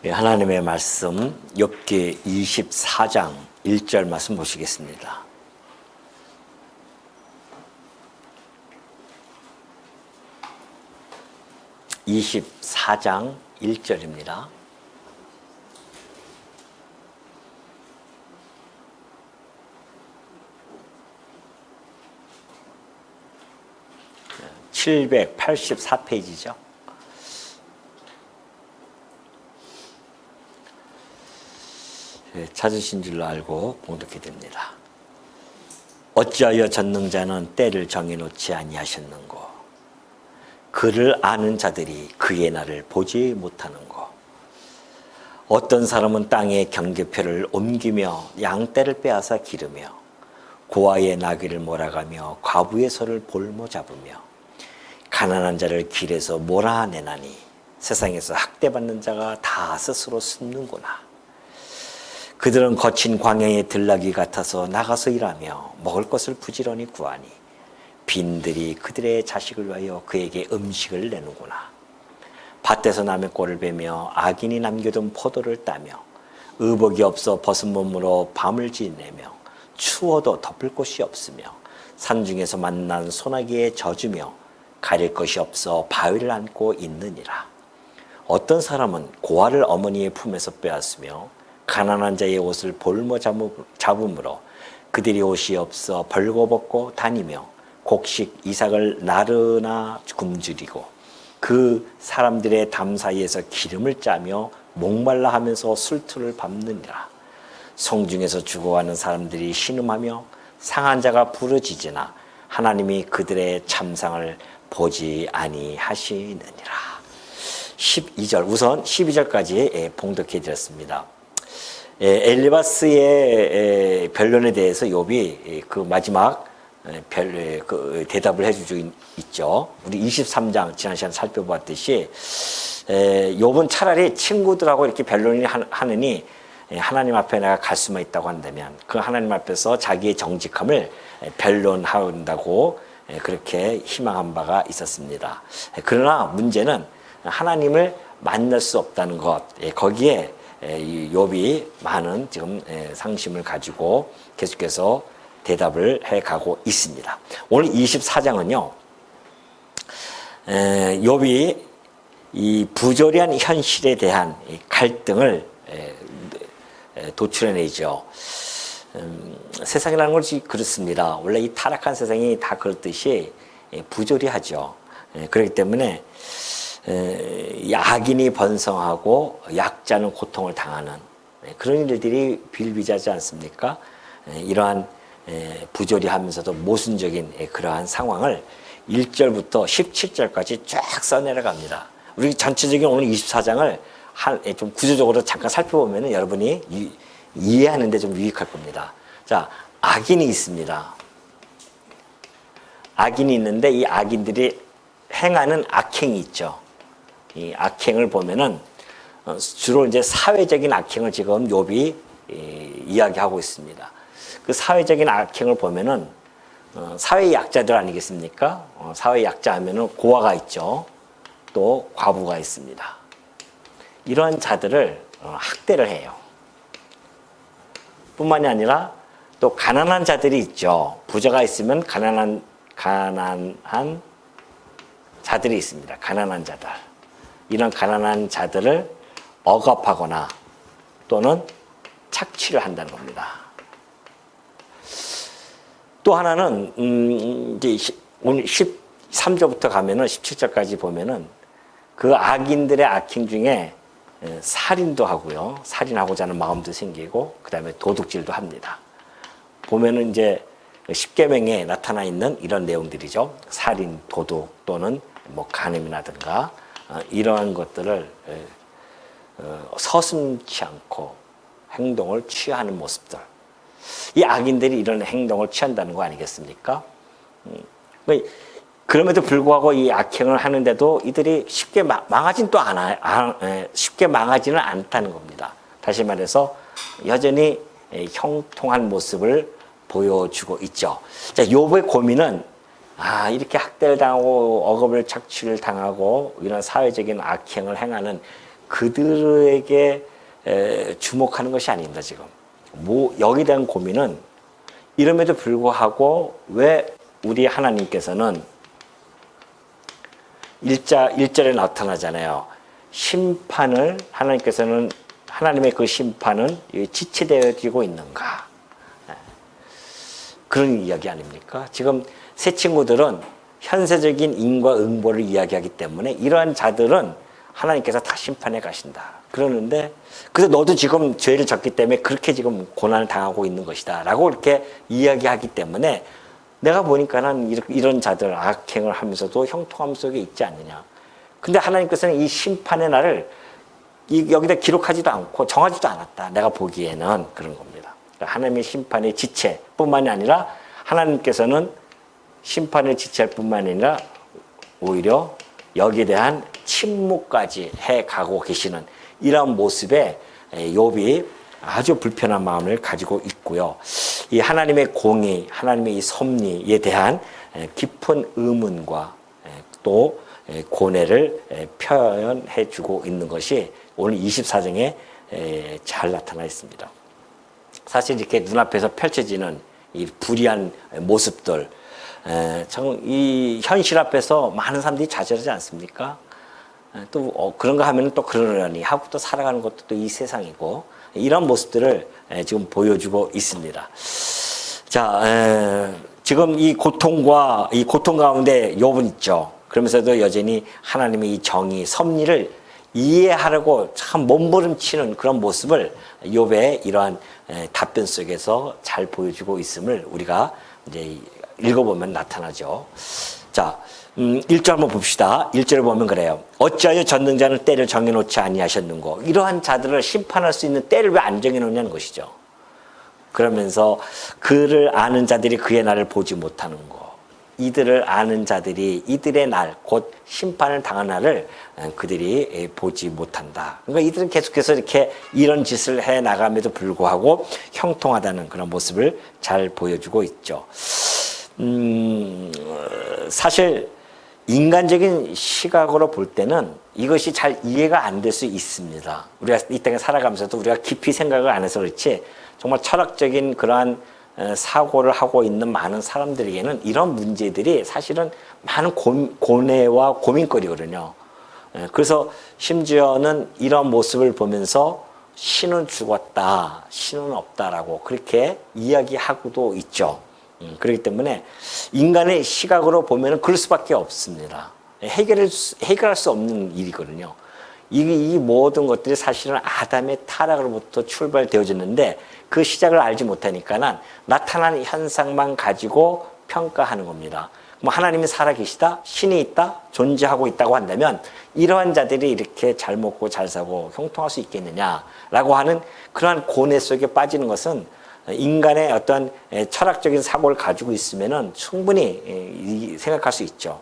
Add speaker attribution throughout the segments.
Speaker 1: 하나님의 말씀 욥기 24장 1절 말씀 보시겠습니다. (24장) 1절입니다. (784페이지죠) 찾으신 줄로 알고 봉독해 드립니다. 어찌하여 전능자는 때를 정해놓지 아니하셨는고, 그를 아는 자들이 그의 날을 보지 못하는고. 어떤 사람은 땅의 경계표를 옮기며 양떼를 빼앗아 기르며 고아의 나귀를 몰아가며 과부의 소를 볼모 잡으며 가난한 자를 길에서 몰아내나니 세상에서 학대받는 자가 다 스스로 숨는구나. 그들은 거친 광야의 들나귀 같아서 나가서 일하며 먹을 것을 부지런히 구하니 빈들이 그들의 자식을 위하여 그에게 음식을 내는구나. 밭에서 남의 꼴을 베며 악인이 남겨둔 포도를 따며 의복이 없어 벗은 몸으로 밤을 지내며 추워도 덮을 곳이 없으며 산중에서 만난 소나기에 젖으며 가릴 것이 없어 바위를 안고 있느니라. 어떤 사람은 고아를 어머니의 품에서 빼앗으며 가난한 자의 옷을 볼모 잡음으로 그들이 옷이 없어 벌거벗고 다니며 곡식 이삭을 나르나 굶주리고 그 사람들의 담 사이에서 기름을 짜며 목말라 하면서 술투를 밟느니라. 성중에서 죽어가는 사람들이 신음하며 상한 자가 부르짖으나 하나님이 그들의 참상을 보지 아니하시느니라. 12절, 우선 12절까지 봉독해 드렸습니다. 엘리바스의 변론에 대해서 욥이 그 마지막 대답을 해주고 있죠. 우리 23장 지난 시간 살펴보았듯이 욥은 차라리 친구들하고 이렇게 변론을 하느니 하나님 앞에 내가 갈 수만 있다고 한다면 그 하나님 앞에서 자기의 정직함을 변론한다고 그렇게 희망한 바가 있었습니다. 그러나 문제는 하나님을 만날 수 없다는 것, 거기에 욥이 많은 지금 상심을 가지고 계속해서 대답을 해가고 있습니다. 오늘 24장은요, 욥이 이 부조리한 현실에 대한 갈등을 도출해내죠. 세상이라는 것이 그렇습니다. 원래 이 타락한 세상이 다 그렇듯이 부조리하죠. 그렇기 때문에 악인이 번성하고 약자는 고통을 당하는 그런 일들이 비일비재하지 않습니까? 이러한 부조리하면서도 모순적인 그러한 상황을 1절부터 17절까지 쫙 써내려갑니다. 우리 전체적인 오늘 24장을 좀 구조적으로 잠깐 살펴보면 여러분이 이해하는 데 좀 유익할 겁니다. 자, 악인이 있습니다. 악인이 있는데 이 악인들이 행하는 악행이 있죠. 이 악행을 보면은 주로 이제 사회적인 악행을 지금 욥이 이야기하고 있습니다. 그 사회적인 악행을 보면은 사회 약자들 아니겠습니까? 사회 약자 하면은 고아가 있죠. 또 과부가 있습니다. 이러한 자들을 학대를 해요. 뿐만이 아니라 또 가난한 자들이 있죠. 부자가 있으면 가난한 자들이 있습니다. 가난한 자들. 이런 가난한 자들을 억압하거나 또는 착취를 한다는 겁니다. 또 하나는 이제 오늘 13절부터 가면은 17절까지 보면은 그 악인들의 악행 중에 살인도 하고요. 살인하고자 하는 마음도 생기고 그다음에 도둑질도 합니다. 보면은 이제 십계명에 나타나 있는 이런 내용들이죠. 살인, 도둑 또는 뭐 간음이라든가 이러한 것들을 서슴지 않고 행동을 취하는 모습들. 이 악인들이 이런 행동을 취한다는 거 아니겠습니까? 그럼에도 불구하고 이 악행을 하는데도 이들이 쉽게 쉽게 망하지는 않다는 겁니다. 다시 말해서 여전히 형통한 모습을 보여주고 있죠. 자, 욥의 고민은 이렇게 학대를 당하고 억압을 착취를 당하고 이런 사회적인 악행을 행하는 그들에게 주목하는 것이 아닙니다. 지금 여기에 대한 고민은 이름에도 불구하고 왜 우리 하나님께서는 1절에 나타나잖아요. 심판을 하나님께서는 하나님의 그 심판은 지체되어지고 있는가? 그런 이야기 아닙니까? 지금 새 친구들은 현세적인 인과응보를 이야기하기 때문에 이러한 자들은 하나님께서 다 심판해 가신다. 그러는데 그래서 너도 지금 죄를 졌기 때문에 그렇게 지금 고난을 당하고 있는 것이다 라고 이렇게 이야기하기 때문에 내가 보니까는 이런 자들 악행을 하면서도 형통함 속에 있지 않느냐. 근데 하나님께서는 이 심판의 날을 여기다 기록하지도 않고 정하지도 않았다. 내가 보기에는 그런 겁니다. 하나님의 심판의 지체뿐만이 아니라 하나님께서는 심판을 지체할 뿐만 아니라 오히려 여기에 대한 침묵까지 해가고 계시는 이런 모습에 욥이 아주 불편한 마음을 가지고 있고요. 이 하나님의 공의, 하나님의 이 섭리에 대한 깊은 의문과 또 고뇌를 표현해 주고 있는 것이 오늘 24장에 잘 나타나 있습니다. 사실 이렇게 눈앞에서 펼쳐지는 이 불의한 모습들, 이 현실 앞에서 많은 사람들이 좌절하지 않습니까? 또 그런가 하면 또 그러려니 하고 또 살아가는 것도 또 이 세상이고 이런 모습들을 지금 보여주고 있습니다. 자, 지금 이 고통 가운데 욥은 있죠. 그러면서도 여전히 하나님의 이 정의, 섭리를 이해하려고 참 몸부림치는 그런 모습을 욥의 이러한 답변 속에서 잘 보여주고 있음을 우리가 이제 읽어보면 나타나죠. 자, 1절 한번 봅시다. 1절을 보면 그래요. 어찌하여 전능자는 때를 정해놓지 아니하셨는고. 이러한 자들을 심판할 수 있는 때를 왜 안 정해놓냐는 것이죠. 그러면서 그를 아는 자들이 그의 날을 보지 못하는 거. 이들을 아는 자들이 이들의 날, 곧 심판을 당한 날을 그들이 보지 못한다. 그러니까 이들은 계속해서 이렇게 이런 짓을 해 나감에도 불구하고 형통하다는 그런 모습을 잘 보여주고 있죠. 사실 인간적인 시각으로 볼 때는 이것이 잘 이해가 안 될 수 있습니다. 우리가 이 땅에 살아가면서도 우리가 깊이 생각을 안 해서 그렇지 정말 철학적인 그러한 사고를 하고 있는 많은 사람들에게는 이런 문제들이 사실은 많은 고뇌와 고민거리거든요. 그래서 심지어는 이런 모습을 보면서 신은 죽었다, 신은 없다라고 그렇게 이야기하고도 있죠. 그렇기 때문에 인간의 시각으로 보면 그럴 수밖에 없습니다. 해결할 수 없는 일이거든요. 이 모든 것들이 사실은 아담의 타락으로부터 출발되어졌는데 그 시작을 알지 못하니까는 나타나는 현상만 가지고 평가하는 겁니다. 뭐 하나님이 살아계시다, 신이 있다, 존재하고 있다고 한다면 이러한 자들이 이렇게 잘 먹고 잘 사고 형통할 수 있겠느냐라고 하는 그러한 고뇌 속에 빠지는 것은 인간의 어떤 철학적인 사고를 가지고 있으면은 충분히 생각할 수 있죠.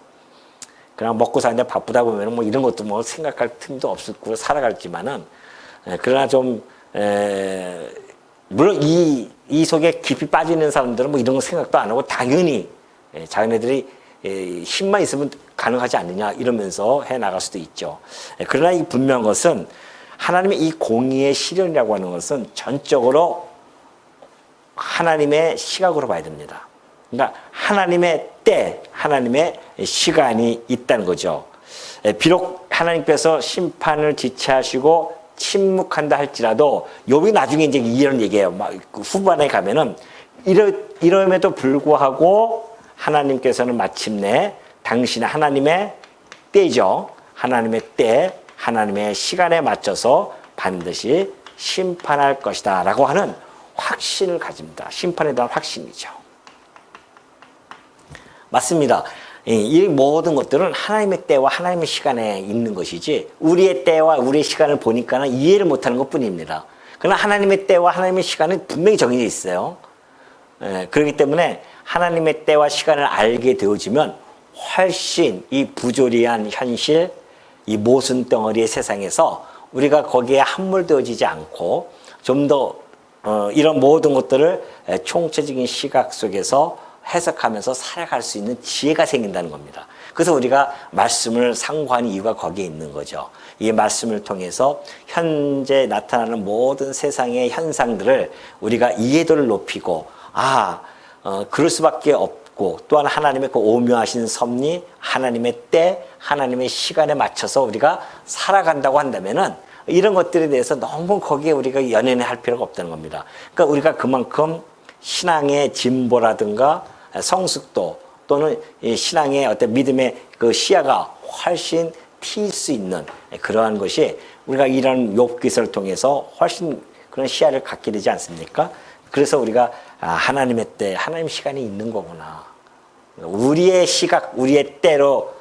Speaker 1: 그냥 먹고 사는데 바쁘다 보면 뭐 이런 것도 뭐 생각할 틈도 없었고 살아갈지만은 그러나 좀 물론 이 속에 깊이 빠지는 사람들은 뭐 이런 거 생각도 안 하고 당연히 자기네들이 힘만 있으면 가능하지 않느냐 이러면서 해 나갈 수도 있죠. 그러나 이 분명한 것은 하나님의 이 공의의 실현이라고 하는 것은 전적으로 하나님의 시각으로 봐야 됩니다. 그러니까 하나님의 때, 하나님의 시간이 있다는 거죠. 비록 하나님께서 심판을 지체하시고 침묵한다 할지라도 욥이 나중에 이제 이런 얘기해요. 막 후반에 가면은 이럼에도 불구하고 하나님께서는 마침내 당신의 하나님의 때죠. 하나님의 때, 하나님의 시간에 맞춰서 반드시 심판할 것이다 라고 하는 확신을 가집니다. 심판에 대한 확신이죠. 맞습니다. 이 모든 것들은 하나님의 때와 하나님의 시간에 있는 것이지 우리의 때와 우리의 시간을 보니까는 이해를 못하는 것뿐입니다. 그러나 하나님의 때와 하나님의 시간은 분명히 정해져 있어요. 그렇기 때문에 하나님의 때와 시간을 알게 되어지면 훨씬 이 부조리한 현실, 이 모순덩어리의 세상에서 우리가 거기에 함몰되어지지 않고 좀 더 이런 모든 것들을 총체적인 시각 속에서 해석하면서 살아갈 수 있는 지혜가 생긴다는 겁니다. 그래서 우리가 말씀을 상고하는 이유가 거기에 있는 거죠. 이 말씀을 통해서 현재 나타나는 모든 세상의 현상들을 우리가 이해도를 높이고 그럴 수밖에 없고, 또한 하나님의 그 오묘하신 섭리, 하나님의 때, 하나님의 시간에 맞춰서 우리가 살아간다고 한다면은 이런 것들에 대해서 너무 거기에 우리가 연연할 필요가 없다는 겁니다. 그러니까 우리가 그만큼 신앙의 진보라든가 성숙도 또는 신앙의 어떤 믿음의 그 시야가 훨씬 트일 수 있는 그러한 것이 우리가 이런 욥기서를 통해서 훨씬 그런 시야를 갖게 되지 않습니까? 그래서 우리가 하나님의 때, 하나님 시간이 있는 거구나. 우리의 시각, 우리의 때로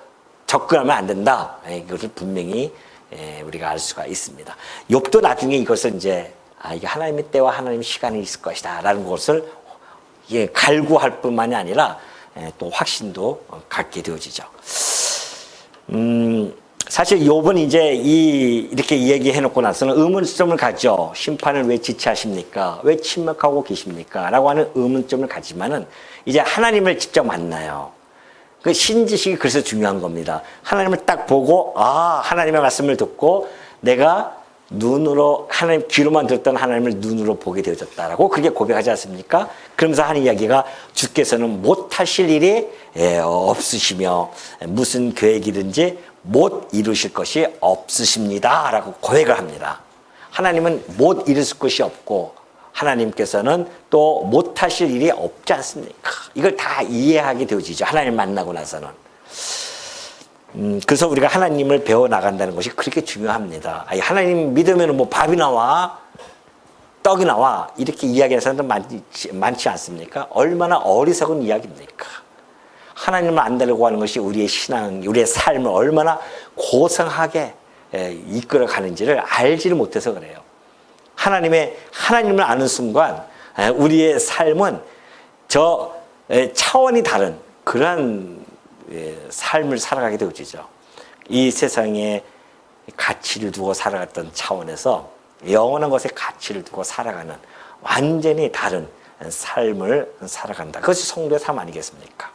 Speaker 1: 접근하면 안 된다. 이것을 분명히 우리가 알 수가 있습니다. 욥도 나중에 이것을 이제 이게 하나님의 때와 하나님의 시간이 있을 것이다 라는 것을 갈구할 뿐만이 아니라 또 확신도 갖게 되어지죠. 사실 욥은 이제 이렇게 얘기해 놓고 나서는 의문점을 가져. 심판을 왜 지체하십니까? 왜 침묵하고 계십니까? 라고 하는 의문점을 가지만은 이제 하나님을 직접 만나요. 그 신지식이 그래서 중요한 겁니다. 하나님을 딱 보고 하나님의 말씀을 듣고 내가 눈으로 하나님 귀로만 들었던 하나님을 눈으로 보게 되어졌다라고 그렇게 고백하지 않습니까? 그러면서 하는 이야기가 주께서는 못하실 일이 없으시며 무슨 계획이든지 못 이루실 것이 없으십니다라고 고백을 합니다. 하나님은 못 이루실 것이 없고 하나님께서는 또 못하실 일이 없지 않습니까? 이걸 다 이해하게 되어지죠. 하나님 만나고 나서는. 그래서 우리가 하나님을 배워나간다는 것이 그렇게 중요합니다. 하나님 믿으면 뭐 밥이 나와, 떡이 나와, 이렇게 이야기하는 사람들 많지 않습니까? 얼마나 어리석은 이야기입니까? 하나님을 안다고 하는 것이 우리의 신앙, 우리의 삶을 얼마나 고상하게 이끌어 가는지를 알지를 못해서 그래요. 하나님을 아는 순간 우리의 삶은 차원이 다른 그러한 삶을 살아가게 되어지죠. 이 세상에 가치를 두고 살아갔던 차원에서 영원한 것에 가치를 두고 살아가는 완전히 다른 삶을 살아간다. 그것이 성도의 삶 아니겠습니까?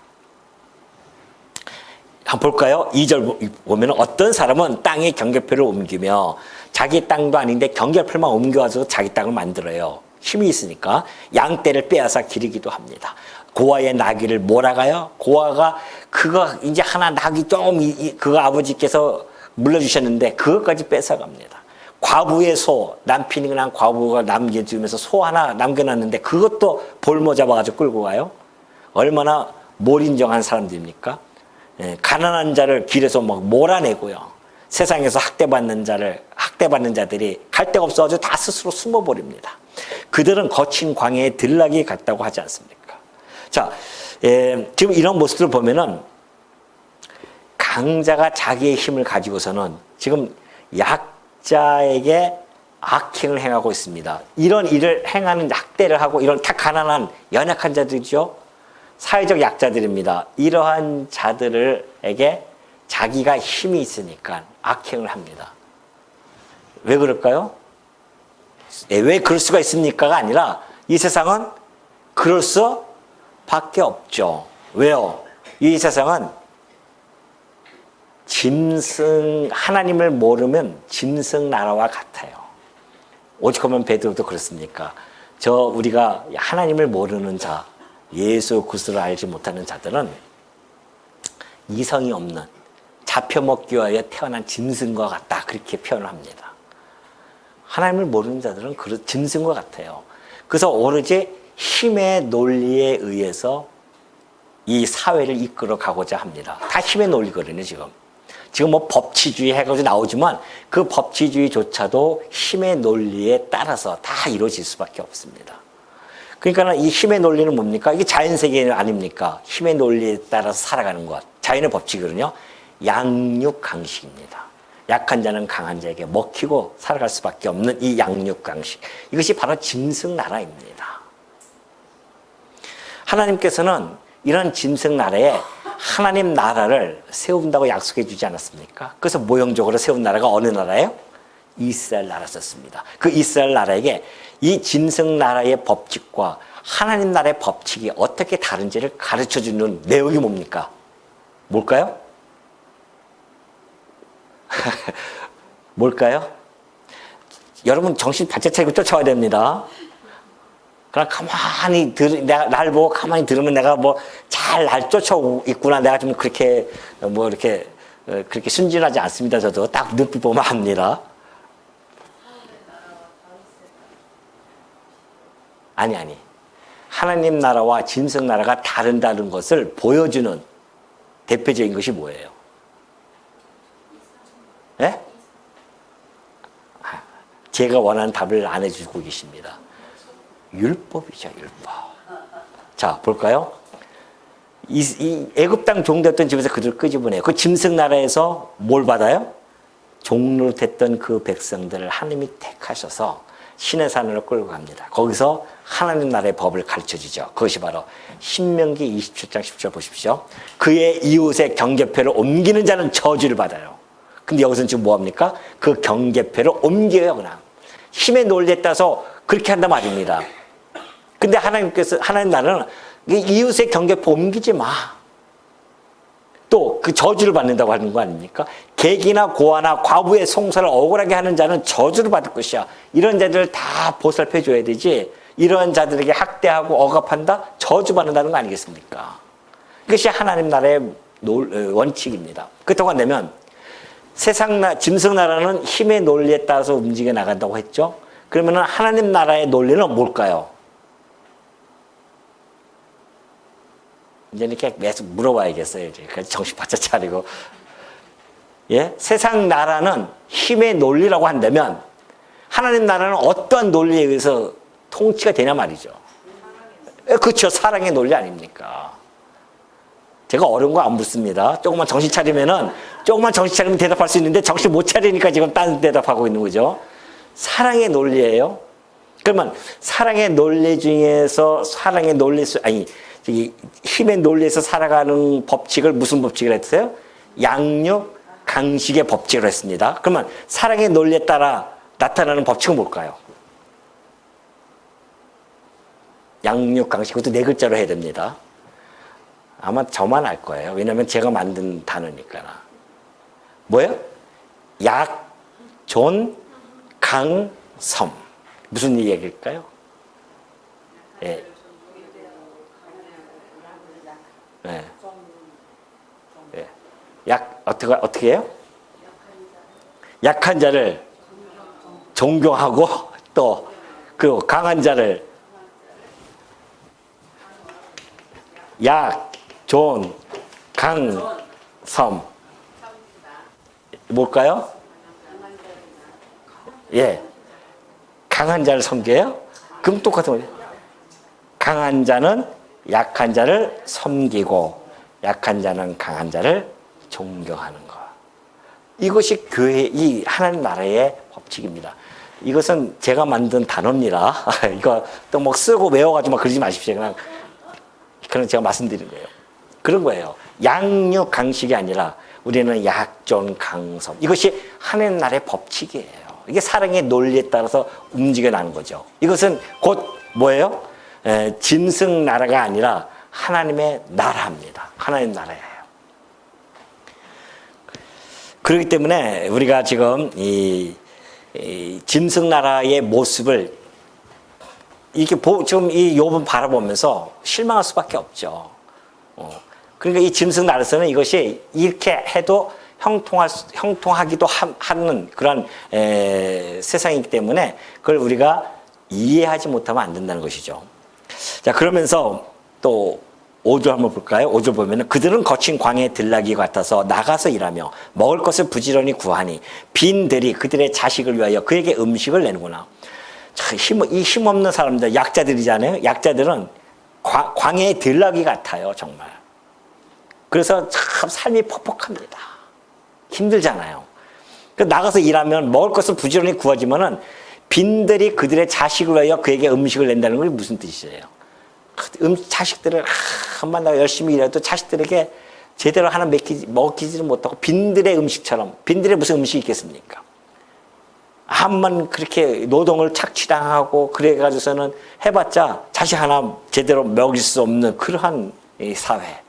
Speaker 1: 한번 볼까요? 2절 보면 어떤 사람은 땅에 경계표를 옮기며 자기 땅도 아닌데 경계표만 옮겨와서 자기 땅을 만들어요. 힘이 있으니까 양떼를 빼앗아 기르기도 합니다. 고아의 나귀를 몰아가요. 고아가 그거 이제 하나 나귀 좀 그거 아버지께서 물려주셨는데 그것까지 뺏어갑니다. 과부의 소, 남편이 그냥 과부가 남겨주면서 소 하나 남겨놨는데 그것도 볼모 잡아가지고 끌고 가요. 얼마나 몰인정한 사람들입니까? 가난한 자를 길에서 막 몰아내고요. 세상에서 학대받는 자들이 갈 데가 없어가지고 다 스스로 숨어버립니다. 그들은 거친 광야에 들락이 같다고 하지 않습니까? 자, 지금 이런 모습들을 보면은 강자가 자기의 힘을 가지고서는 지금 약자에게 악행을 행하고 있습니다. 이런 일을 행하는 학대를 하고 이런 다 가난한 연약한 자들이죠. 사회적 약자들입니다. 이러한 자들에게 자기가 힘이 있으니까 악행을 합니다. 왜 그럴까요? 왜 그럴 수가 있습니까가 아니라 이 세상은 그럴 수밖에 없죠. 왜요? 이 세상은 하나님을 모르면 짐승 나라와 같아요. 오죽하면 베드로도 그렇습니까? 우리가 하나님을 모르는 자, 예수 그리스도를 알지 못하는 자들은 이성이 없는 잡혀먹기 위하여 태어난 짐승과 같다, 그렇게 표현을 합니다. 하나님을 모르는 자들은 짐승과 같아요. 그래서 오로지 힘의 논리에 의해서 이 사회를 이끌어 가고자 합니다. 다 힘의 논리거든요, 지금 뭐 법치주의 해가지고 나오지만 그 법치주의조차도 힘의 논리에 따라서 다 이루어질 수밖에 없습니다. 그러니까 이 힘의 논리는 뭡니까? 이게 자연세계 아닙니까? 힘의 논리에 따라서 살아가는 것. 자연의 법칙이거든요. 양육강식입니다. 약한 자는 강한 자에게 먹히고 살아갈 수밖에 없는 이 양육강식. 이것이 바로 짐승나라입니다. 하나님께서는 이런 짐승나라에 하나님 나라를 세운다고 약속해 주지 않았습니까? 그래서 모형적으로 세운 나라가 어느 나라예요? 이스라엘 나라였습니다. 그 이스라엘 나라에게 이 짐승 나라의 법칙과 하나님 나라의 법칙이 어떻게 다른지를 가르쳐 주는 내용이 뭡니까? 뭘까요? 뭘까요? 여러분 정신 바짝 차리고 쫓아와야 됩니다. 그냥 가만히 날 보고 가만히 들으면 내가 뭐 잘 날 쫓아오고 있구나. 내가 좀 그렇게 뭐 이렇게 그렇게 순진하지 않습니다. 저도 딱 눈빛 보면 압니다. 아니. 하나님 나라와 짐승 나라가 다른 것을 보여주는 대표적인 것이 뭐예요? 예? 제가 원하는 답을 안 해주고 계십니다. 율법이죠, 율법. 자, 볼까요? 이 애굽 땅 종되었던 집에서 그들을 끄집어내요. 그 짐승 나라에서 뭘 받아요? 종로 됐던 그 백성들을 하나님이 택하셔서 신의 산으로 끌고 갑니다. 거기서 하나님 나라의 법을 가르쳐주죠. 그것이 바로 신명기 27장 10절 보십시오. 그의 이웃의 경계표를 옮기는 자는 저주를 받아요. 근데 여기서는 지금 뭐합니까? 그 경계표를 옮겨요, 그냥. 힘의 논리에 따라서 그렇게 한단 말입니다. 근데 하나님 나라는 이웃의 경계표 옮기지 마. 또 그 저주를 받는다고 하는 거 아닙니까? 객이나 고아나 과부의 송사를 억울하게 하는 자는 저주를 받을 것이야. 이런 자들을 다 보살펴 줘야 되지. 이런 자들에게 학대하고 억압한다? 저주받는다는 거 아니겠습니까? 그것이 하나님 나라의 원칙입니다. 그렇다고 한다면 짐승 나라는 힘의 논리에 따라서 움직여 나간다고 했죠. 그러면 하나님 나라의 논리는 뭘까요? 이제 이렇게 계속 물어봐야겠어요. 이제 정신 바짝 차리고. 예? 세상 나라는 힘의 논리라고 한다면 하나님 나라는 어떠한 논리에 의해서 통치가 되냐 말이죠. 그렇죠. 사랑의 논리 아닙니까? 제가 어려운 거 안 묻습니다. 조금만 정신 차리면 대답할 수 있는데 정신 못 차리니까 지금 딴 대답하고 있는 거죠. 사랑의 논리예요. 그러면 사랑의 논리 중에서 힘의 논리에서 살아가는 법칙을 무슨 법칙을 했어요? 양육, 강식의 법칙을 했습니다. 그러면 사랑의 논리에 따라 나타나는 법칙은 뭘까요? 양육, 강식, 그것도 4글자로 해야 됩니다. 아마 저만 알 거예요. 왜냐하면 제가 만든 단어니까. 뭐예요? 약, 존, 강, 섬. 무슨 얘기일까요? 예. 네. 네. 어떻게 해요? 약한 자를 존경하고 그리고 강한 자를 약, 존, 강, 섬. 뭘까요? 예. 강한 자를 섬겨요? 그럼 똑같은 거예요. 강한 자는 약한 자를 섬기고 약한 자는 강한 자를 존경하는 것. 이것이 이 하나님 나라의 법칙입니다. 이것은 제가 만든 단어입니다. 이거 또 뭐 쓰고 외워가지고 막 그러지 마십시오. 그냥 제가 말씀드린 거예요. 그런 거예요. 양육 강식이 아니라 우리는 약존 강섬. 이것이 하나님 나라의 법칙이에요. 이게 사랑의 논리에 따라서 움직여 나는 거죠. 이것은 곧 뭐예요? 짐승 나라가 아니라 하나님의 나라입니다. 하나님 나라예요. 그렇기 때문에 우리가 지금 이 짐승 나라의 모습을 이렇게 지금 이 욥은 바라보면서 실망할 수밖에 없죠. 그러니까 이 짐승 나라에서는 이것이 이렇게 해도 형통하기도 하는 그런 세상이기 때문에 그걸 우리가 이해하지 못하면 안 된다는 것이죠. 자, 그러면서 또 5절 한번 볼까요? 5절 보면은 그들은 거친 광야의 들나귀 같아서 나가서 일하며 먹을 것을 부지런히 구하니 빈들이 그들의 자식을 위하여 그에게 음식을 내는구나. 자, 이 힘없는 사람들, 약자들이잖아요. 약자들은 광야의 들나귀 같아요, 정말. 그래서 참 삶이 퍽퍽합니다. 힘들잖아요. 나가서 일하면 먹을 것을 부지런히 구하지만은 빈들이 그들의 자식을 위하여 그에게 음식을 낸다는 건 무슨 뜻이에요? 자식들을 한번 내가 열심히 일해도 자식들에게 제대로 하나 먹히지를 못하고 빈들의 음식처럼, 빈들의 무슨 음식이 있겠습니까? 한번 그렇게 노동을 착취당하고 그래가지고서는 해봤자 자식 하나 제대로 먹일 수 없는 그러한 사회.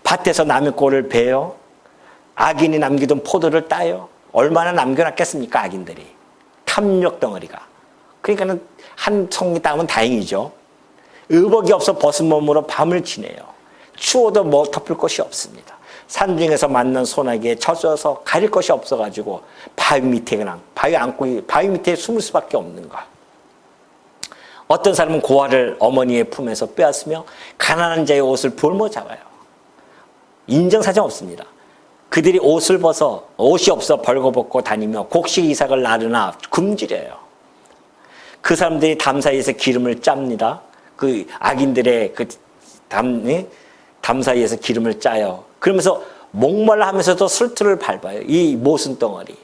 Speaker 1: 밭에서 남의 꼴을 베요. 악인이 남기던 포도를 따요. 얼마나 남겨놨겠습니까? 악인들이. 탐욕 덩어리가. 그러니까는 한 송이 따면 다행이죠. 의복이 없어 벗은 몸으로 밤을 지내요. 추워도 뭐 덮을 것이 없습니다. 산중에서 만난 소나기에 젖어서 가릴 것이 없어가지고 바위 밑에 그냥 바위 밑에 숨을 수밖에 없는 거. 어떤 사람은 고아를 어머니의 품에서 빼앗으며 가난한 자의 옷을 볼모 잡아요. 인정사정 없습니다. 그들이 옷을 벗어 옷이 없어 벌거벗고 다니며 곡식 이삭을 나르나 굶주려요. 그 사람들이 담 사이에서 기름을 짭니다. 그 악인들의 그 담 사이에서 기름을 짜요. 그러면서 목말라 하면서도 술틀을 밟아요. 이 모순 덩어리.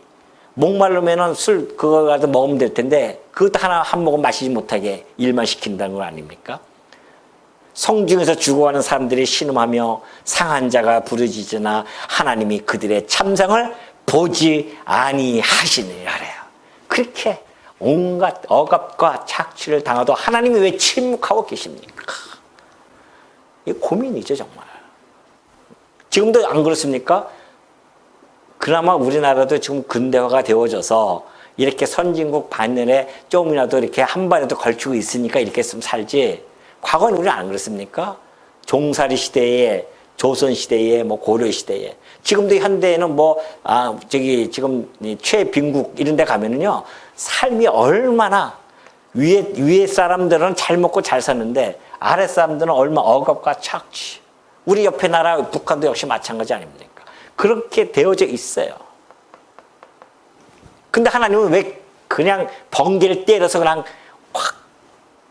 Speaker 1: 목마르면은 술 그거 가지고 먹으면 될 텐데 그것도 하나 한 모금 마시지 못하게 일만 시킨다는 거 아닙니까? 성중에서 죽어가는 사람들이 신음하며 상한 자가 부르짖으나 하나님이 그들의 참상을 보지 아니하시느니라 그래요. 그렇게 온갖 억압과 착취를 당하도 하나님이 왜 침묵하고 계십니까? 이 고민이죠 정말. 지금도 안 그렇습니까? 그나마 우리나라도 지금 근대화가 되어져서 이렇게 선진국 반열에 조금이라도 이렇게 한 발에도 걸치고 있으니까 이렇게 좀 살지. 과거는 우리는 안 그렇습니까? 종살이 시대에, 조선 시대에, 뭐 고려 시대에. 지금도 현대에는 지금 최빈국 이런 데 가면은요, 삶이 얼마나 위에 사람들은 잘 먹고 잘 사는데 아래 사람들은 얼마 억압과 착취. 우리 옆에 나라 북한도 역시 마찬가지 아닙니까? 그렇게 되어져 있어요. 근데 하나님은 왜 그냥 번개를 때려서 그냥 확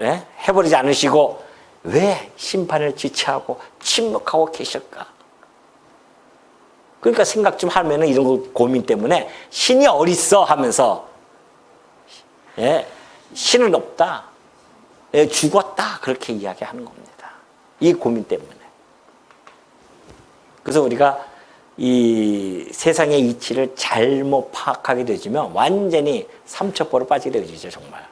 Speaker 1: 해버리지 않으시고 왜 심판을 지체하고 침묵하고 계실까? 그러니까 생각 좀 하면은 이런 거 고민 때문에 신이 어딨어 하면서 신은 없다. 죽었다. 그렇게 이야기하는 겁니다. 이 고민 때문에. 그래서 우리가 이 세상의 이치를 잘못 파악하게 되지면 완전히 삼척보로 빠지게 되죠, 정말.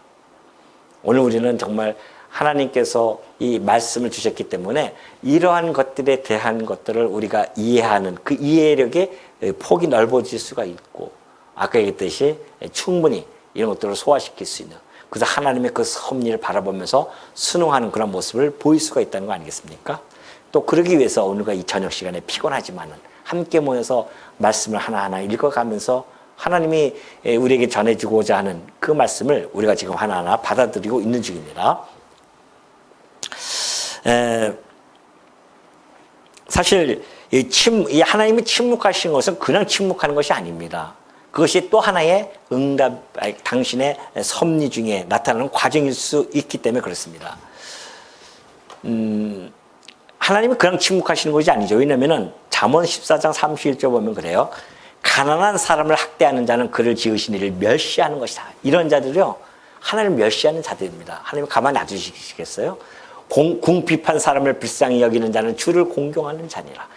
Speaker 1: 오늘 우리는 정말 하나님께서 이 말씀을 주셨기 때문에 이러한 것들에 대한 것들을 우리가 이해하는 그 이해력의 폭이 넓어질 수가 있고, 아까 얘기했듯이 충분히 이런 것들을 소화시킬 수 있는, 그래서 하나님의 그 섭리를 바라보면서 순응하는 그런 모습을 보일 수가 있다는 거 아니겠습니까? 또 그러기 위해서 오늘과 이 저녁 시간에 피곤하지만은 함께 모여서 말씀을 하나하나 읽어가면서 하나님이 우리에게 전해주고자 하는 그 말씀을 우리가 지금 하나하나 받아들이고 있는 중입니다. 사실 이 하나님이 침묵하신 것은 그냥 침묵하는 것이 아닙니다. 그것이 또 하나의 응답, 당신의 섭리 중에 나타나는 과정일 수 있기 때문에 그렇습니다. 하나님이 그냥 침묵하시는 것이 아니죠. 왜냐하면 잠언 14장 31절 보면 그래요. 가난한 사람을 학대하는 자는 그를 지으신 이를 멸시하는 것이다. 이런 자들이요, 하나님을 멸시하는 자들입니다. 하나님 가만히 놔두시겠어요? 궁핍한 사람을 불쌍히 여기는 자는 주를 공경하는 자니라.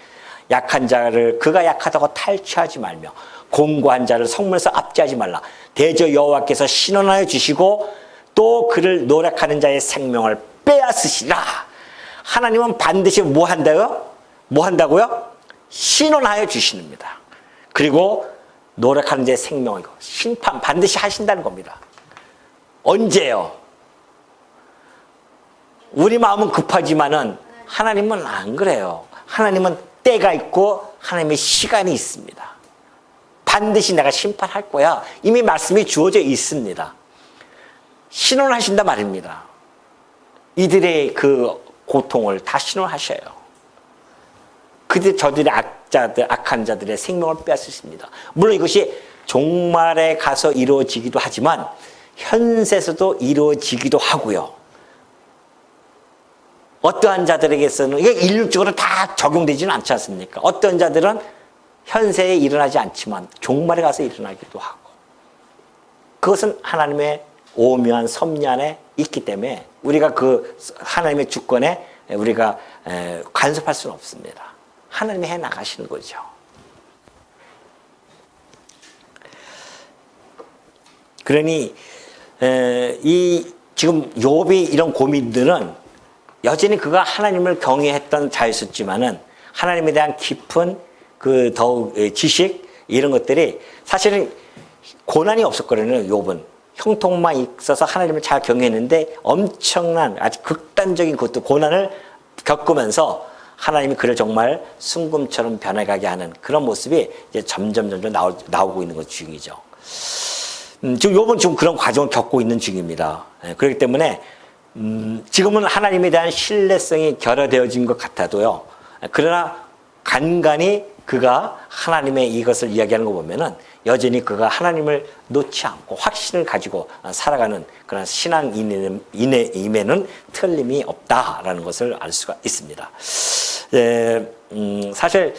Speaker 1: 약한 자를 그가 약하다고 탈취하지 말며 공고한 자를 성문에서 압제하지 말라. 대저 여호와께서 신원하여 주시고 또 그를 노력하는 자의 생명을 빼앗으시라. 하나님은 반드시 뭐 한다고요? 뭐 한다고요? 신원하여 주시는입니다. 그리고 노력하는 자의 생명을 심판 반드시 하신다는 겁니다. 언제요? 우리 마음은 급하지만은 하나님은 안 그래요. 하나님은 때가 있고 하나님의 시간이 있습니다. 반드시 내가 심판할 거야. 이미 말씀이 주어져 있습니다. 신원하신다 말입니다. 이들의 그 고통을 다 신원하셔요. 저들의 악한 자들의 생명을 빼앗으십니다. 물론 이것이 종말에 가서 이루어지기도 하지만 현세에서도 이루어지기도 하고요. 어떠한 자들에게서는 이게 일률적으로 다 적용되지는 않지 않습니까? 어떤 자들은 현세에 일어나지 않지만 종말에 가서 일어나기도 하고, 그것은 하나님의 오묘한 섭리 안에 있기 때문에 우리가 그 하나님의 주권에 우리가 간섭할 수는 없습니다. 하나님이 해 나가시는 거죠. 그러니 이 지금 욥이 이런 고민들은 여전히 그가 하나님을 경외했던 자였었지만은 하나님에 대한 깊은 그 더욱 지식, 이런 것들이 사실은 고난이 없었거든요. 욥은 형통만 있어서 하나님을 잘 경외했는데 엄청난 아주 극단적인 것도 고난을 겪으면서 하나님이 그를 정말 순금처럼 변해가게 하는 그런 모습이 이제 점점 나오고 있는 것 중이죠. 지금 욥은 지금 그런 과정을 겪고 있는 중입니다. 그렇기 때문에 지금은 하나님에 대한 신뢰성이 결여되어진 것 같아도요. 그러나 간간히 그가 하나님의 이것을 이야기하는 거 보면은 여전히 그가 하나님을 놓지 않고 확신을 가지고 살아가는 그런 신앙인임에는 틀림이 없다라는 것을 알 수가 있습니다. 사실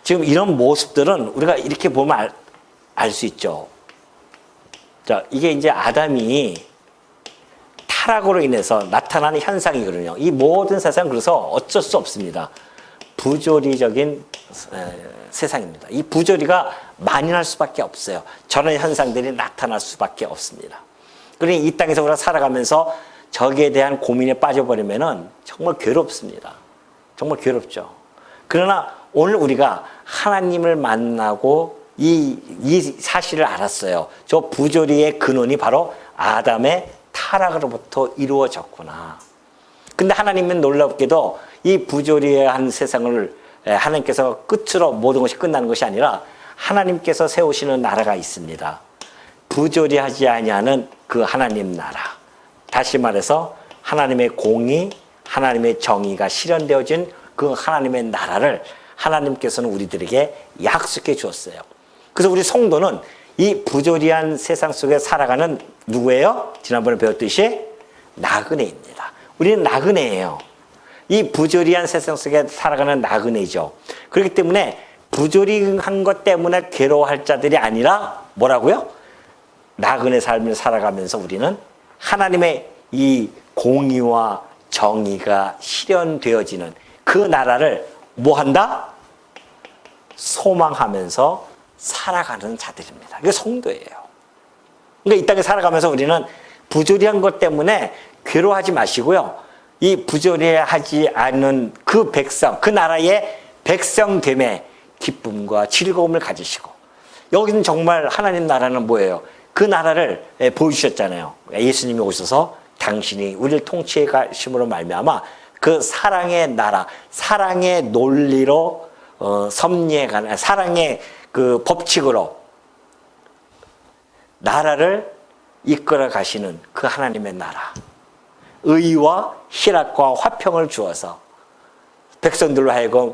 Speaker 1: 지금 이런 모습들은 우리가 이렇게 보면 알 수 있죠. 자, 이게 이제 아담이 타락으로 인해서 나타나는 현상이거든요. 이 모든 세상은 그래서 어쩔 수 없습니다. 부조리적인 세상입니다. 이 부조리가 만연할 수밖에 없어요. 저런 현상들이 나타날 수밖에 없습니다. 그러니 이 땅에서 우리가 살아가면서 저기에 대한 고민에 빠져버리면은 정말 괴롭습니다. 정말 괴롭죠. 그러나 오늘 우리가 하나님을 만나고 이 사실을 알았어요. 저 부조리의 근원이 바로 아담의 타락으로부터 이루어졌구나. 근데 하나님은 놀랍게도 이 부조리한 세상을 하나님께서 끝으로 모든 것이 끝나는 것이 아니라 하나님께서 세우시는 나라가 있습니다. 부조리하지 아니하는 그 하나님 나라. 다시 말해서 하나님의 공의, 하나님의 정의가 실현되어진 그 하나님의 나라를 하나님께서는 우리들에게 약속해 주었어요. 그래서 우리 성도는 이 부조리한 세상 속에 살아가는 누구예요? 지난번에 배웠듯이 나그네입니다. 우리는 나그네예요. 이 부조리한 세상 속에 살아가는 나그네죠. 그렇기 때문에 부조리한 것 때문에 괴로워할 자들이 아니라 뭐라고요? 나그네 삶을 살아가면서 우리는 하나님의 이 공의와 정의가 실현되어지는 그 나라를 뭐 한다? 소망하면서 살아가는 자들입니다. 그게 성도예요. 그러니까 이 땅에 살아가면서 우리는 부조리한 것 때문에 괴로워하지 마시고요. 이 부조리하지 않는 그 백성, 그 나라의 백성됨에 기쁨과 즐거움을 가지시고, 여기는 정말 하나님 나라는 뭐예요? 그 나라를 보여주셨잖아요. 예수님이 오셔서 당신이 우리를 통치해 가심으로 말미암아 그 사랑의 나라, 사랑의 논리로 섭리해가는, 사랑의 그 법칙으로 나라를 이끌어 가시는 그 하나님의 나라, 의와 희락과 화평을 주어서 백성들로 하여금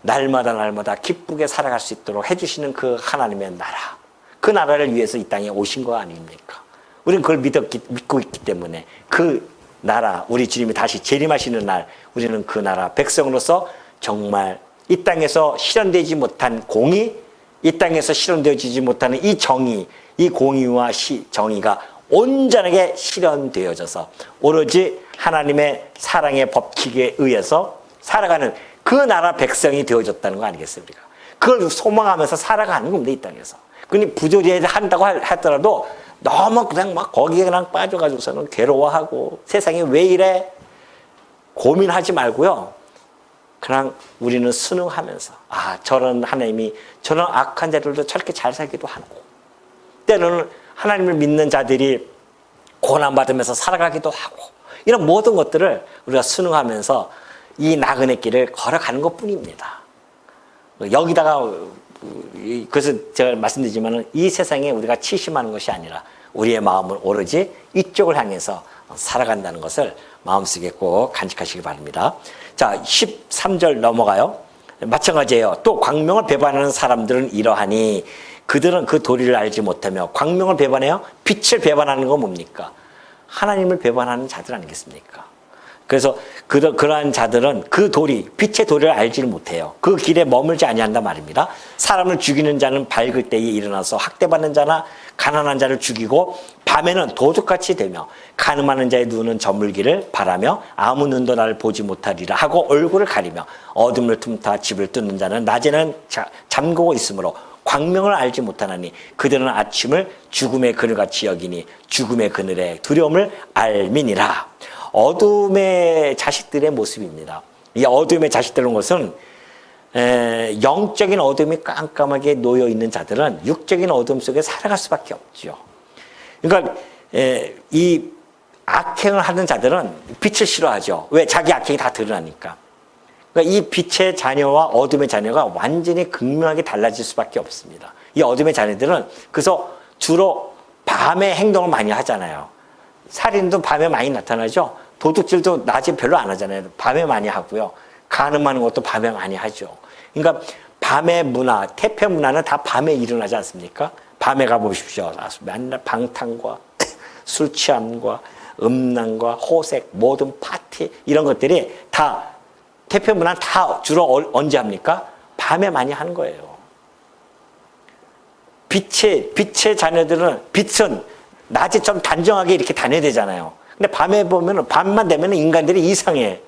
Speaker 1: 날마다 기쁘게 살아갈 수 있도록 해주시는 그 하나님의 나라, 그 나라를 위해서 이 땅에 오신 거 아닙니까? 우리는 그걸 믿고 있기 때문에 그 나라, 우리 주님이 다시 재림하시는 날, 우리는 그 나라 백성으로서 정말 이 땅에서 실현되지 못한 공의, 이 땅에서 실현되어지지 못하는 이 정의, 이 공의와 정의가 온전하게 실현되어져서 오로지 하나님의 사랑의 법칙에 의해서 살아가는 그 나라 백성이 되어졌다는 거 아니겠습니까? 그걸 소망하면서 살아가는 겁니다, 이 땅에서. 그니 부조리해야 한다고 하더라도 너무 그냥 막 거기에 그냥 빠져가지고서는 괴로워하고 세상이 왜 이래? 고민하지 말고요. 그냥 우리는 순응하면서, 아, 저런 하나님이 저런 악한 자들도 저렇게 잘 살기도 하고, 때로는 하나님을 믿는 자들이 고난받으면서 살아가기도 하고, 이런 모든 것들을 우리가 순응하면서 이 나그네 길을 걸어가는 것 뿐입니다. 여기다가, 그래서 제가 말씀드리지만 이 세상에 우리가 치심하는 것이 아니라 우리의 마음은 오로지 이쪽을 향해서 살아간다는 것을 마음속에 꼭 간직하시기 바랍니다. 자, 13절 넘어가요. 마찬가지예요. 또 광명을 배반하는 사람들은 이러하니 그들은 그 도리를 알지 못하며, 광명을 배반해요? 빛을 배반하는 건 뭡니까? 하나님을 배반하는 자들 아니겠습니까? 그래서 그러한 자들은 그 도리, 빛의 도리를 알지를 못해요. 그 길에 머물지 아니한단 말입니다. 사람을 죽이는 자는 밝을 때에 일어나서 학대받는 자나 가난한 자를 죽이고, 밤에는 도둑같이 되며 간음하는 자의 눈은 저물기를 바라며 아무 눈도 나를 보지 못하리라 하고 얼굴을 가리며, 어둠을 틈타 집을 뚫는 자는 낮에는 잠그고 있으므로 광명을 알지 못하나니 그들은 아침을 죽음의 그늘같이 여기니 죽음의 그늘에 두려움을 알미니라. 어둠의 자식들의 모습입니다. 이 어둠의 자식들은 것은 영적인 어둠이 깜깜하게 놓여 있는 자들은 육적인 어둠 속에 살아갈 수밖에 없죠. 그러니까 이 악행을 하는 자들은 빛을 싫어하죠. 왜? 자기 악행이 다 드러나니까. 그러니까 이 빛의 자녀와 어둠의 자녀가 완전히 극명하게 달라질 수밖에 없습니다. 이 어둠의 자녀들은 그래서 주로 밤에 행동을 많이 하잖아요. 살인도 밤에 많이 나타나죠. 도둑질도 낮에 별로 안 하잖아요. 밤에 많이 하고요. 간음하는 것도 밤에 많이 하죠. 그러니까 밤의 문화, 태폐 문화는 다 밤에 일어나지 않습니까? 밤에 가보십시오. 맨날 방탕과 술 취함과 음란과 호색, 모든 파티 이런 것들이 다 태폐 문화는 다 주로 언제 합니까? 밤에 많이 하는 거예요. 빛의 자녀들은 빛은 낮에 좀 단정하게 이렇게 다녀야 되잖아요. 근데 밤에 보면은 밤만 되면 인간들이 이상해.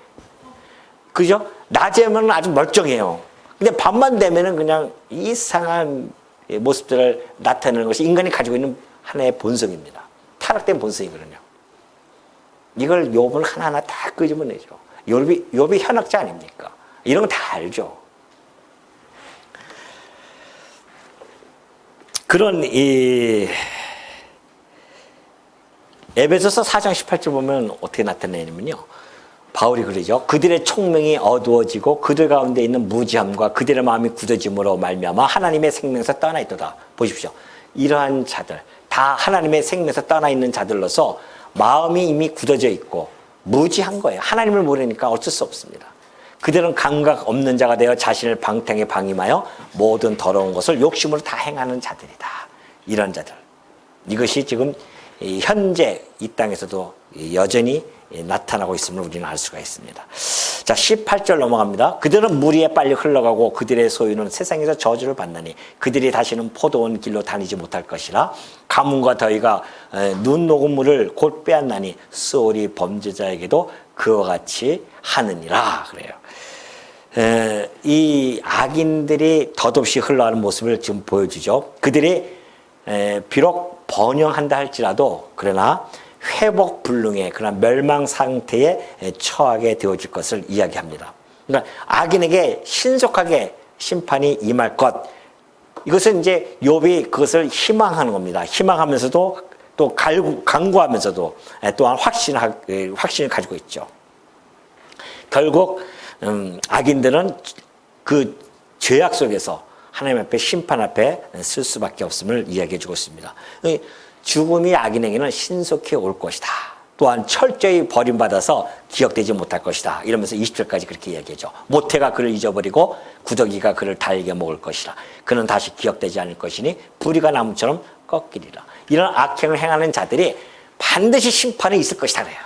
Speaker 1: 그죠? 낮에는 아주 멀쩡해요. 근데 밤만 되면은 그냥 이상한 모습들을 나타내는 것이 인간이 가지고 있는 하나의 본성입니다. 타락된 본성이거든요. 이걸 욥은 하나하나 다 끄집어내죠. 욥이 현학자 아닙니까? 이런 거 다 알죠. 그런 에베소서 4장 18절 보면 어떻게 나타내냐면요. 바울이 그러죠. 그들의 총명이 어두워지고 그들 가운데 있는 무지함과 그들의 마음이 굳어짐으로 말미암아 하나님의 생명에서 떠나 있도다. 보십시오. 이러한 자들 다 하나님의 생명에서 떠나 있는 자들로서 마음이 이미 굳어져 있고 무지한 거예요. 하나님을 모르니까 어쩔 수 없습니다. 그들은 감각 없는 자가 되어 자신을 방탕에 방임하여 모든 더러운 것을 욕심으로 다 행하는 자들이다. 이런 자들. 이것이 지금 현재 이 땅에서도 여전히 나타나고 있음을 우리는 알 수가 있습니다. 자, 18절 넘어갑니다. 그들은 물 위에 빨리 흘러가고 그들의 소유는 세상에서 저주를 받나니 그들이 다시는 포도원 길로 다니지 못할 것이라. 가뭄과 더위가 눈 녹은 물을 곧 빼앗나니 수월이 범죄자에게도 그와 같이 하느니라. 그래요. 이 악인들이 덧없이 흘러가는 모습을 지금 보여주죠. 그들이 비록 번영한다 할지라도 그러나 회복 불능의 그런 멸망 상태에 처하게 되어질 것을 이야기합니다. 그러니까 악인에게 신속하게 심판이 임할 것. 이것은 이제 욥이 그것을 희망하는 겁니다. 희망하면서도 또 간구하면서도 또한 확신을 가지고 있죠. 결국 악인들은 그 죄악 속에서 하나님 앞에 심판 앞에 쓸 수밖에 없음을 이야기해 주고 있습니다. 죽음이 악인에게는 신속히 올 것이다. 또한 철저히 버림받아서 기억되지 못할 것이다. 이러면서 20절까지 그렇게 이야기하죠. 모태가 그를 잊어버리고 구더기가 그를 달게 먹을 것이라. 그는 다시 기억되지 않을 것이니 뿌리가 나무처럼 꺾이리라. 이런 악행을 행하는 자들이 반드시 심판이 있을 것이다. 그래요.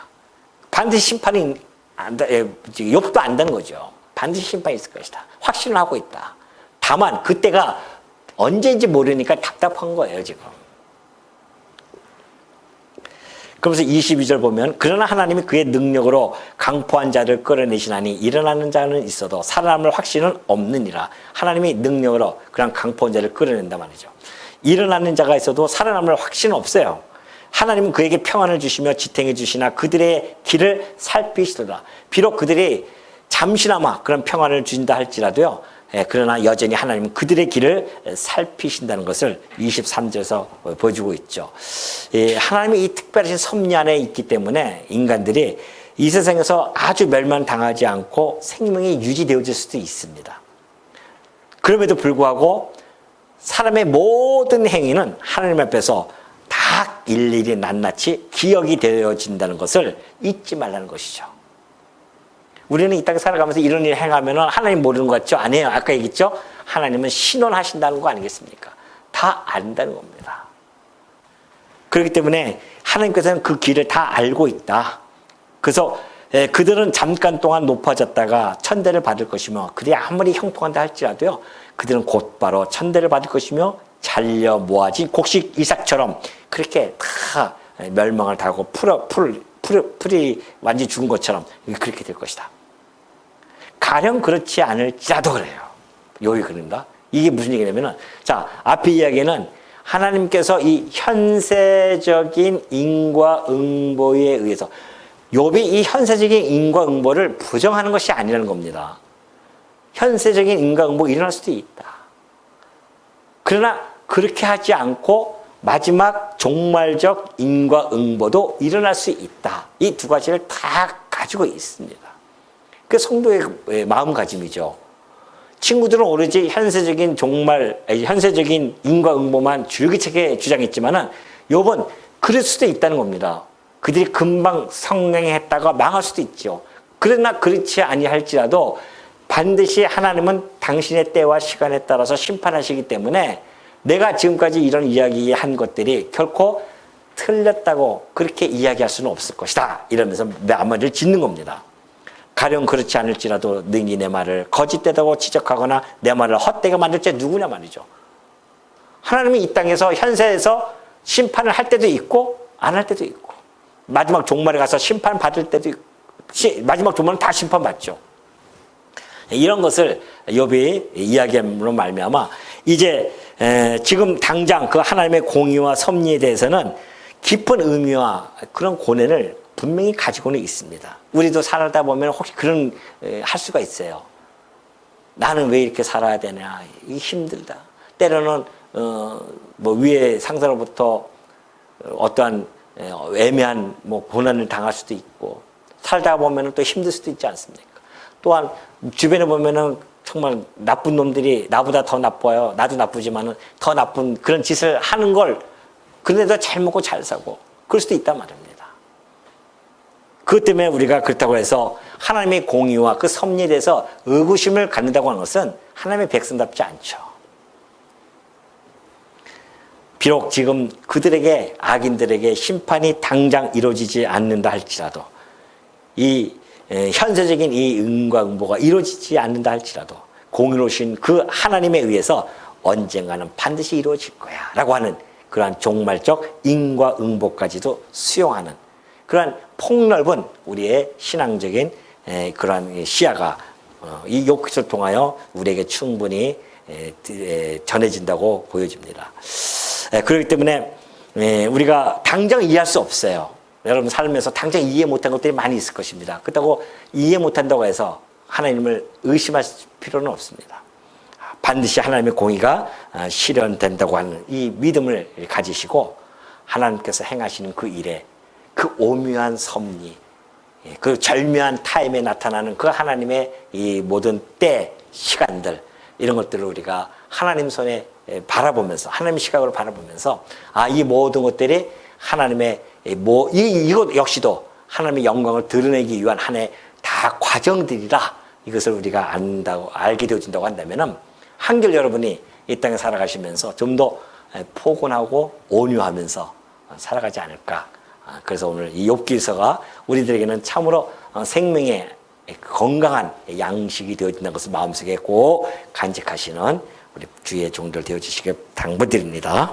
Speaker 1: 반드시 심판이 욥도 안다는 거죠. 반드시 심판이 있을 것이다. 확신을 하고 있다. 다만 그때가 언제인지 모르니까 답답한 거예요, 지금. 그러면서 22절 보면 그러나 하나님이 그의 능력으로 강포한 자를 끌어내시나니 일어나는 자는 있어도 살아남을 확신은 없느니라. 하나님이 능력으로 그런 강포한 자를 끌어낸다 말이죠. 일어나는 자가 있어도 살아남을 확신은 없어요. 하나님은 그에게 평안을 주시며 지탱해 주시나 그들의 길을 살피시도다. 비록 그들이 잠시나마 그런 평안을 주신다 할지라도요. 그러나 여전히 하나님은 그들의 길을 살피신다는 것을 23절에서 보여주고 있죠. 하나님이 이 특별하신 섭리 안에 있기 때문에 인간들이 이 세상에서 아주 멸망당하지 않고 생명이 유지되어질 수도 있습니다. 그럼에도 불구하고 사람의 모든 행위는 하나님 앞에서 다 일일이 낱낱이 기억이 되어진다는 것을 잊지 말라는 것이죠. 우리는 이 땅에 살아가면서 이런 일을 행하면 하나님 모르는 것 같죠? 아니에요. 아까 얘기했죠? 하나님은 신원하신다는 거 아니겠습니까? 다 안다는 겁니다. 그렇기 때문에 하나님께서는 그 길을 다 알고 있다. 그래서 그들은 잠깐 동안 높아졌다가 천대를 받을 것이며 그들이 아무리 형통한다 할지라도요. 그들은 곧바로 천대를 받을 것이며 잘려 모아진 곡식 이삭처럼 그렇게 다 멸망을 당하고 풀이 완전히 죽은 것처럼 그렇게 될 것이다. 가령 그렇지 않을지라도 그래요. 욥이 그런다. 이게 무슨 얘기냐면은 자 앞에 이야기는 하나님께서 이 현세적인 인과응보에 의해서 욥이 이 현세적인 인과응보를 부정하는 것이 아니라는 겁니다. 현세적인 인과응보가 일어날 수도 있다. 그러나 그렇게 하지 않고 마지막 종말적 인과응보도 일어날 수 있다. 이 두 가지를 다 가지고 있습니다. 그 성도의 마음가짐이죠. 친구들은 오로지 현세적인 현세적인 인과응보만 줄기차게 주장했지만은 요번 그럴 수도 있다는 겁니다. 그들이 금방 성행했다가 망할 수도 있죠. 그러나 그렇지 아니할지라도 반드시 하나님은 당신의 때와 시간에 따라서 심판하시기 때문에 내가 지금까지 이런 이야기한 것들이 결코 틀렸다고 그렇게 이야기할 수는 없을 것이다. 이러면서 마무리를 짓는 겁니다. 가령 그렇지 않을지라도 능히 내 말을 거짓되다고 지적하거나 내 말을 헛되게 만들 자 누구냐 말이죠. 하나님이 이 땅에서 현세에서 심판을 할 때도 있고 안 할 때도 있고 마지막 종말에 가서 심판받을 때도 있고 마지막 종말은 다 심판받죠. 이런 것을 욥이 이야기함으로 말미암아 이제 지금 당장 그 하나님의 공의와 섭리에 대해서는 깊은 의미와 그런 고뇌를 분명히 가지고는 있습니다. 우리도 살다 보면 혹시 그런 할 수가 있어요. 나는 왜 이렇게 살아야 되냐? 이 힘들다. 때로는 뭐 위에 상사로부터 어떠한 애매한 뭐 고난을 당할 수도 있고 살다 보면은 또 힘들 수도 있지 않습니까? 또한 주변에 보면은 정말 나쁜 놈들이 나보다 더 나빠요. 나도 나쁘지만은 더 나쁜 그런 짓을 하는 걸 그런데도 잘 먹고 잘 사고 그럴 수도 있단 말입니다. 그것 때문에 우리가 그렇다고 해서 하나님의 공의와 그 섭리에 대해서 의구심을 갖는다고 하는 것은 하나님의 백성답지 않죠. 비록 지금 그들에게 악인들에게 심판이 당장 이루어지지 않는다 할지라도 이 현세적인 이 인과응보가 이루어지지 않는다 할지라도 공의로우신 그 하나님에 의해서 언젠가는 반드시 이루어질 거야 라고 하는 그러한 종말적 인과응보까지도 수용하는 그러한 폭넓은 우리의 신앙적인 그러한 시야가 이 욥기를 통하여 우리에게 충분히 전해진다고 보여집니다. 그렇기 때문에 우리가 당장 이해할 수 없어요. 여러분 삶에서 당장 이해 못한 것들이 많이 있을 것입니다. 그렇다고 이해 못한다고 해서 하나님을 의심할 필요는 없습니다. 반드시 하나님의 공의가 실현된다고 하는 이 믿음을 가지시고 하나님께서 행하시는 그 일에 그 오묘한 섭리, 그 절묘한 타임에 나타나는 그 하나님의 이 모든 때, 시간들 이런 것들을 우리가 하나님 손에 바라보면서 하나님의 시각으로 바라보면서 이 모든 것들이 하나님의 이것 역시도 하나님의 영광을 드러내기 위한 하나의 다 과정들이라 이것을 우리가 알게 되어진다고 한다면은 한결 여러분이 이 땅에 살아가시면서 좀 더 포근하고 온유하면서 살아가지 않을까. 그래서 오늘 이 욥기서가 우리들에게는 참으로 생명의 건강한 양식이 되어진다는 것을 마음속에 꼭 간직하시는 우리 주의 종들 되어주시길 당부드립니다.